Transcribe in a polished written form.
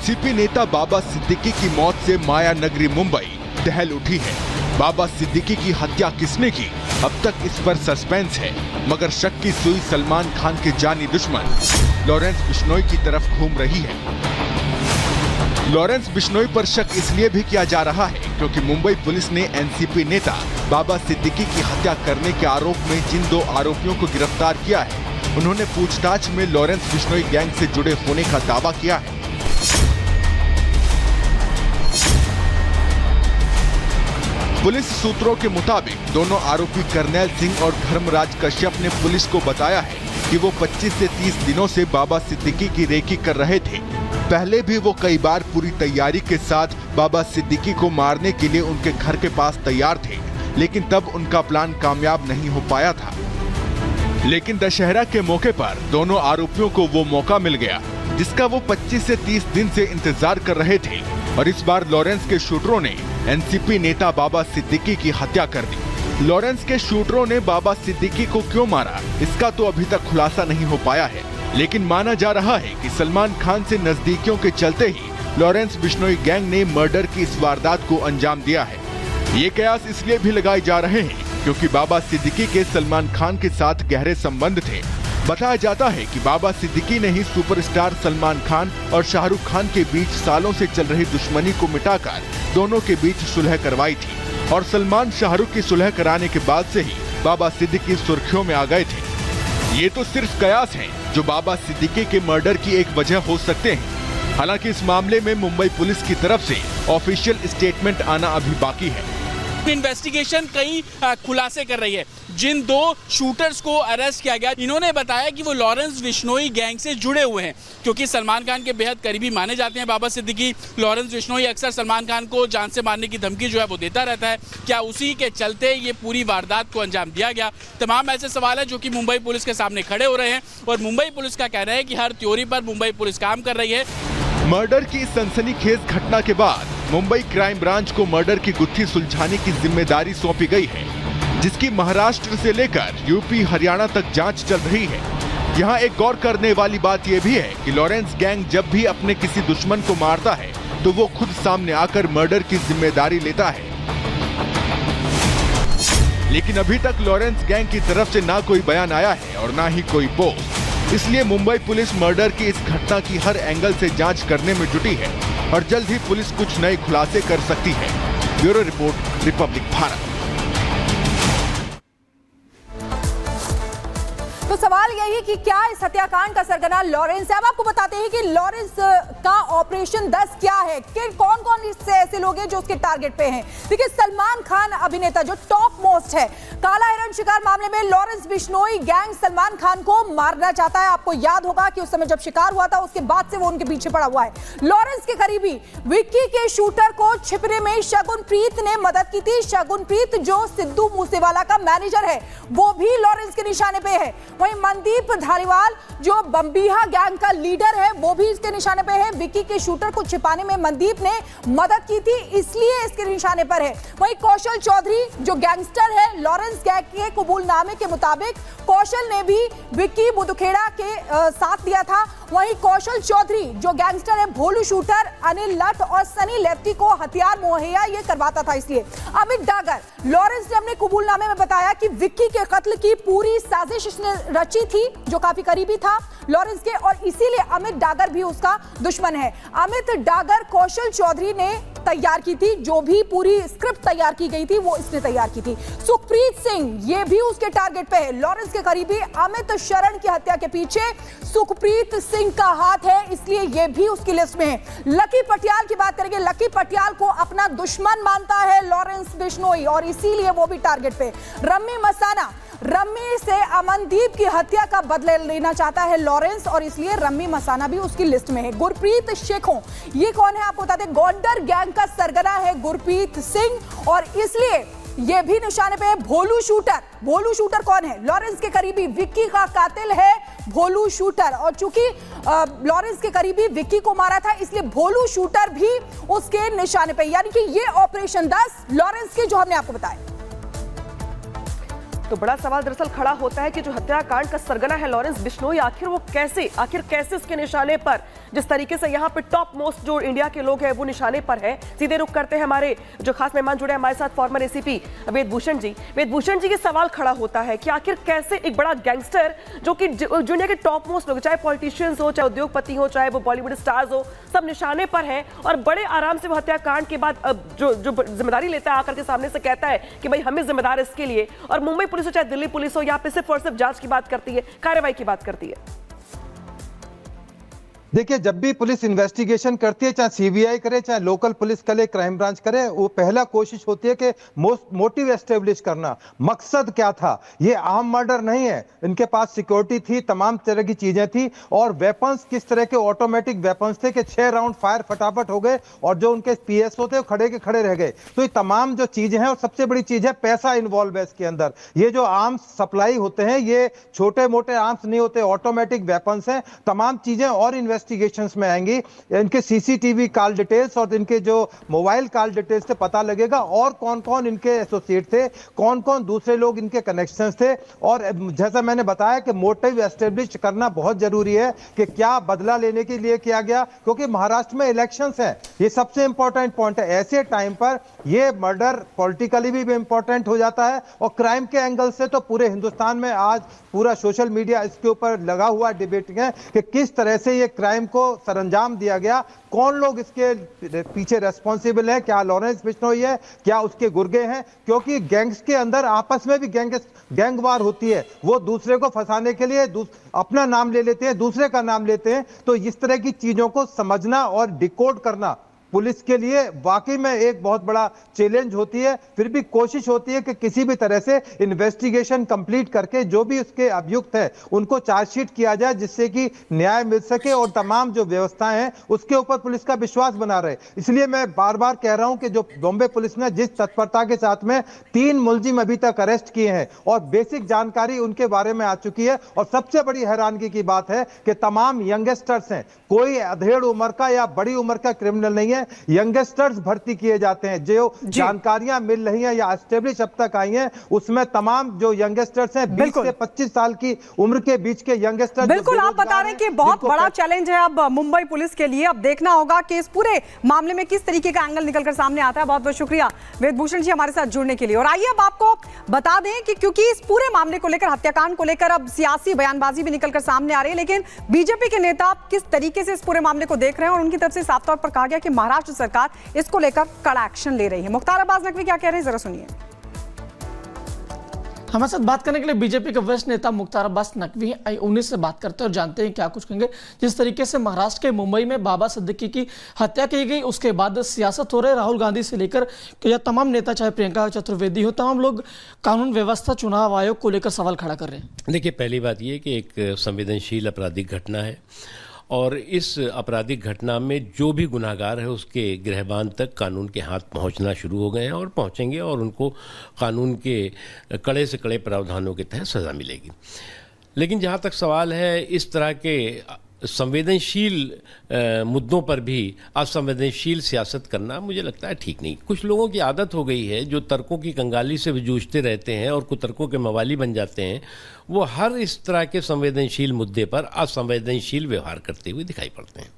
NCP नेता बाबा सिद्दीकी की मौत से माया नगरी मुंबई दहल उठी है। बाबा सिद्दीकी की हत्या किसने की, अब तक इस पर सस्पेंस है, मगर शक की सुई सलमान खान के जानी दुश्मन लॉरेंस बिश्नोई की तरफ घूम रही है। लॉरेंस बिश्नोई पर शक इसलिए भी किया जा रहा है क्योंकि मुंबई पुलिस ने एनसीपी नेता बाबा सिद्दीकी की हत्या करने के आरोप में जिन 2 आरोपियों को गिरफ्तार किया है, उन्होंने पूछताछ में लॉरेंस बिश्नोई गैंग से जुड़े होने का दावा किया है। पुलिस सूत्रों के मुताबिक दोनों आरोपी करनैल सिंह और धर्मराज कश्यप ने पुलिस को बताया है कि वो 25 से 30 दिनों से बाबा सिद्दीकी की रेकी कर रहे थे। पहले भी वो कई बार पूरी तैयारी के साथ बाबा सिद्दीकी को मारने के लिए उनके घर के पास तैयार थे, लेकिन तब उनका प्लान कामयाब नहीं हो पाया था। लेकिन दशहरा के मौके पर दोनों आरोपियों को वो मौका मिल गया जिसका वो 25 से 30 दिन से इंतजार कर रहे थे, और इस बार लॉरेंस के शूटरों ने एनसीपी नेता बाबा सिद्दीकी की हत्या कर दी। लॉरेंस के शूटरों ने बाबा सिद्दीकी को क्यों मारा, इसका तो अभी तक खुलासा नहीं हो पाया है, लेकिन माना जा रहा है कि सलमान खान से नजदीकियों के चलते ही लॉरेंस बिश्नोई गैंग ने मर्डर की इस वारदात को अंजाम दिया है। ये कयास इसलिए भी लगाए जा रहे हैं क्योंकि बाबा सिद्दीकी के सलमान खान के साथ गहरे संबंध थे। बताया जाता है कि बाबा सिद्दीकी ने ही सुपरस्टार सलमान खान और शाहरुख खान के बीच सालों से चल रही दुश्मनी को मिटाकर दोनों के बीच सुलह करवाई थी, और सलमान शाहरुख की सुलह कराने के बाद से ही बाबा सिद्दीकी सुर्खियों में आ गए थे। ये तो सिर्फ कयास हैं जो बाबा सिद्दीकी के मर्डर की एक वजह हो सकते हैं। हालांकि इस मामले में मुंबई पुलिस की तरफ से ऑफिशियल स्टेटमेंट आना अभी बाकी है। इन्वेस्टिगेशन कई खुलासे कर रही है। जिन 2 शूटर्स को अरेस्ट किया गया, इन्होंने बताया कि वो लॉरेंस बिश्नोई गैंग से जुड़े हुए हैं, क्योंकि सलमान खान के बेहद करीबी माने जाते हैं बाबा सिद्दीकी। लॉरेंस बिश्नोई अक्सर सलमान खान को जान से मारने की धमकी जो है वो देता रहता है। क्या उसी के चलते ये पूरी वारदात को अंजाम दिया गया? तमाम ऐसे सवाल है जो कि मुंबई पुलिस के सामने खड़े हो रहे हैं, और मुंबई पुलिस का कहना है कि हर थ्योरी पर मुंबई पुलिस काम कर रही है। मर्डर की सनसनीखेज घटना के बाद मुंबई क्राइम ब्रांच को मर्डर की गुत्थी सुलझाने की जिम्मेदारी सौंपी गई है, जिसकी महाराष्ट्र से लेकर यूपी हरियाणा तक जांच चल रही है। यहाँ एक गौर करने वाली बात यह भी है कि लॉरेंस गैंग जब भी अपने किसी दुश्मन को मारता है तो वो खुद सामने आकर मर्डर की जिम्मेदारी लेता है, लेकिन अभी तक लॉरेंस गैंग की तरफ से ना कोई बयान आया है और ना ही कोई पोस्ट। इसलिए मुंबई पुलिस मर्डर की इस घटना की हर एंगल से जांच करने में जुटी है, और जल्द ही पुलिस कुछ नए खुलासे कर सकती है। Bureau report, Republic Bharat. तो सवाल यही है कि क्या इस हत्याकांड का सरगना लॉरेंस है? अब आपको बताते हैं कि लॉरेंस का ऑपरेशन 10 क्या है, कि कौन कौन इससे ऐसे लोग हैं जो उसके टारगेट पे हैं। देखिए, सलमान खान अभिनेता जो टॉप मोस्ट है, काला हिरण शिकार मामले में लॉरेंस बिश्नोई गैंग सलमान खान को मारना चाहता है। आपको याद होगा कि उस समय जब शिकार हुआ था उसके बाद से वो उनके पीछे पड़ा हुआ है। लॉरेंस के करीबी विक्की के शूटर को छिपने में शगुनप्रीत ने मदद की थी। शगुनप्रीत जो सिद्धू मूसेवाला का मैनेजर है, वो भी लॉरेंस के निशाने पे है। वहीं मनदीप धारीवाल जो बम्बीहा गैंग का लीडर है, वो भी इसके निशाने पे है। विक्की के शूटर को छिपाने में मनदीप ने मदद की थी, इसलिए इसके निशाने पर है। वहीं कौशल चौधरी जो गैंगस्टर है, लॉरेंस गैंग के कबूलनामे के मुताबिक कौशल ने भी विक्की बुदुखेड़ा के साथ दिया था। वहीं कौशल चौधरी जो गैंगस्टर है, भोलू शूटर, अनिल लठ और सनी लेफ्टी को हथियार मुहैया ये करवाता था। इसलिए अमित डागर, लॉरेंस ने अपने कबूलनामे में बताया कि विक्की के कत्ल की पूरी साजिश इसने रची थी, जो काफी करीबी था लॉरेंस के, और इसीलिए अमित डागर भी उसका दुश्मन है। अमित डागर कौशल चौधरी ने तैयार की थी, जो भी पूरी स्क्रिप्ट तैयार की गई थी वो इसने तैयार की थी। सुखप्रीत सिंह ये भी उसके टारगेट पे है। लॉरेंस के करीबी अमित शरण की हत्या के पीछे सुखप्रीत सिंह का हाथ है, इसलिए ये भी उसकी लिस्ट में है। लकी पटियाल की बात करेंगे, लकी पटियाल को अपना दुश्मन मानता है लॉरेंस बिश्नोई, और इसीलिए वो भी टारगेट पे। रम्मी मसाना, रम्मी से अमनदीप की हत्या का बदला लेना चाहता है लॉरेंस, और इसलिए रम्मी मसाना भी उसकी लिस्ट में है। गुरप्रीत शेखों, ये कौन है आपको बताते हैं, गोंडर गैंग का सरगना है गुरप्रीत सिंह, और इसलिए ये भी निशाने पे है। भोलू शूटर, भोलू शूटर कौन है? लॉरेंस के करीबी विक्की का कातिल है भोलू शूटर, और चूंकि लॉरेंस के करीबी विक्की को मारा था, इसलिए भोलू शूटर भी उसके निशाने पे। यानी कि ये ऑपरेशन 10 लॉरेंस की जो हमने आपको बताया। तो बड़ा सवाल दरअसल खड़ा होता है कि जो हत्याकांड का सरगना है लॉरेंस बिश्नोई, आखिर कैसे उसके निशाने पर, जिस तरीके से यहाँ पे टॉप मोस्ट जो इंडिया के लोग हैं वो निशाने पर है। सीधे रुख करते हैं हमारे जो खास मेहमान जुड़े हमारे साथ, फॉर्मर एसीपी वेद भूषण जी। वेद भूषण जी, ये सवाल खड़ा होता है कि आखिर कैसे एक बड़ा गैंगस्टर जो कि दुनिया के टॉप मोस्ट लोग, चाहे पॉलिटिशियंस हो, चाहे उद्योगपति हो, चाहे वो बॉलीवुड स्टार्स हो, सब निशाने पर हैं और बड़े आराम से वो हत्याकांड के बाद जो जिम्मेदारी लेता है, आकर के सामने से कहता है कि भाई हमें जिम्मेदार इसके लिए, और मुंबई पुलिस हो चाहे दिल्ली पुलिस हो, यहाँ पे सिर्फ और सिर्फ जांच की बात करती है, कार्रवाई की बात करती है। देखिए, जब भी पुलिस इन्वेस्टिगेशन करती है, चाहे सीबीआई करे, चाहे लोकल पुलिस करे, क्राइम ब्रांच करे, वो पहला कोशिश होती है कि मोटिव एस्टेब्लिश करना, मकसद क्या था। ये आम मर्डर नहीं है, इनके पास सिक्योरिटी थी, तमाम तरह की चीजें थी, और वेपन्स किस तरह के ऑटोमेटिक वेपन्स थे कि 6 राउंड फायर फटाफट हो गए और जो उनके पीएसओ थे वो खड़े के खड़े रह गए। तो ये तमाम जो चीजें हैं, और सबसे बड़ी चीज है पैसा इन्वॉल्व है इसके अंदर। ये जो आर्म्स सप्लाई होते हैं, ये छोटे मोटे आर्म्स नहीं होते, ऑटोमेटिक वेपन्स हैं। तमाम चीजें और इन्वेस्टिगेशंस में आएंगी, इनके सीसीटीवी कॉल डिटेल्स और इनके जो मोबाइल कॉल डिटेल्स से पता लगेगा और कौन कौन इनके एसोसिएट थे, कौन कौन दूसरे लोग इनके कनेक्शंस थे। और जैसा मैंने बताया कि मोटिव एस्टेब्लिश करना बहुत जरूरी है कि क्या बदला लेने के लिए किया गया, क्योंकि महाराष्ट्र में इलेक्शंस हैं, ये सबसे इंपॉर्टेंट पॉइंट है। ऐसे टाइम पर ये मर्डर पॉलिटिकली भी इंपॉर्टेंट हो जाता है और क्राइम के एंगल से तो पूरे हिंदुस्तान में आज पूरा सोशल मीडिया इसके ऊपर लगा हुआ डिबेटिंग है कि किस तरह से ये क्राइम को सरंजाम दिया गया, कौन लोग इसके पीछे रेस्पॉन्सिबल है, क्या लॉरेंस बिश्नोई है, क्या उसके गुर्गे हैं। क्योंकि गैंग्स के अंदर आपस में भी गैंग वार होती है, वो दूसरे को फंसाने के लिए अपना नाम ले लेते हैं, दूसरे का नाम लेते हैं। तो इस तरह की चीजों को समझना और डिकोड करना पुलिस के लिए वाकई में एक बहुत बड़ा चैलेंज होती है। फिर भी कोशिश होती है कि किसी भी तरह से इन्वेस्टिगेशन कंप्लीट करके जो भी उसके अभियुक्त है उनको चार्जशीट किया जाए, जिससे कि न्याय मिल सके और तमाम जो व्यवस्थाएं हैं उसके ऊपर पुलिस का विश्वास बना रहे। इसलिए मैं बार बार कह रहा हूं कि जो बॉम्बे पुलिस ने जिस तत्परता के साथ में 3 मुलजिम अभी तक अरेस्ट किए हैं और बेसिक जानकारी उनके बारे में आ चुकी है, और सबसे बड़ी हैरानगी की बात है कि तमाम यंगस्टर्स हैं, कोई अधेड़ उम्र का या बड़ी उम्र का क्रिमिनल नहीं है, यंगस्टर्स भर्ती किए जाते हैं। जो जानकारियां मिल रही हैं या एस्टेब्लिश अब तक आई हैं, उसमें तमाम जो यंगस्टर्स हैं 20 से 25 साल की उम्र के बीच के यंगस्टर्स। बिल्कुल, आप बता रहे हैं कि बहुत बड़ा चैलेंज है अब मुंबई पुलिस के लिए। अब देखना होगा कि इस पूरे मामले में किस तरीके का एंगल निकलकर सामने आता है। बहुत बहुत शुक्रिया वेद भूषण जी हमारे साथ जुड़ने के लिए। और आइए अब आपको बता दें कि क्योंकि इस पूरे मामले को लेकर, हत्याकांड को लेकर अब सियासी बयानबाजी भी निकलकर सामने आ रही है, लेकिन बीजेपी के नेता किस तरीके से इस पूरे मामले को देख रहे हैं और उनकी तरफ से साफ तौर पर कहा गया कि महाराष्ट्र सरकार इसको लेकर कड़ा एक्शन ले रही है। मुख्तार अब्बास नकवी क्या कह रहे हैं, जरा सुनिए। हमारे साथ बात करने के लिए बीजेपी के वरिष्ठ नेता मुख्तार अब्बास नकवी हैं। उन्हीं से बात करते हैं और जानते हैं क्या कुछ कहेंगे। जिस तरीके से महाराष्ट्र के मुंबई में बाबा सिद्दीकी की हत्या की गई, उसके बाद सियासत हो रहे, राहुल गांधी से लेकर या तमाम नेता, चाहे प्रियंका चतुर्वेदी हो, तमाम लोग कानून व्यवस्था, चुनाव आयोग को लेकर सवाल खड़ा कर रहे हैं। देखिए, पहली बात ये कि एक संवेदनशील आपराधिक घटना है और इस आपराधिक घटना में जो भी गुनाहगार है उसके गृहबान तक कानून के हाथ पहुंचना शुरू हो गए हैं और पहुंचेंगे, और उनको कानून के कड़े से कड़े प्रावधानों के तहत सज़ा मिलेगी। लेकिन जहां तक सवाल है इस तरह के संवेदनशील मुद्दों पर भी असंवेदनशील सियासत करना, मुझे लगता है ठीक नहीं। कुछ लोगों की आदत हो गई है जो तर्कों की कंगाली से जूझते रहते हैं और कुतर्कों के मवाली बन जाते हैं, वो हर इस तरह के संवेदनशील मुद्दे पर असंवेदनशील व्यवहार करते हुए दिखाई पड़ते हैं।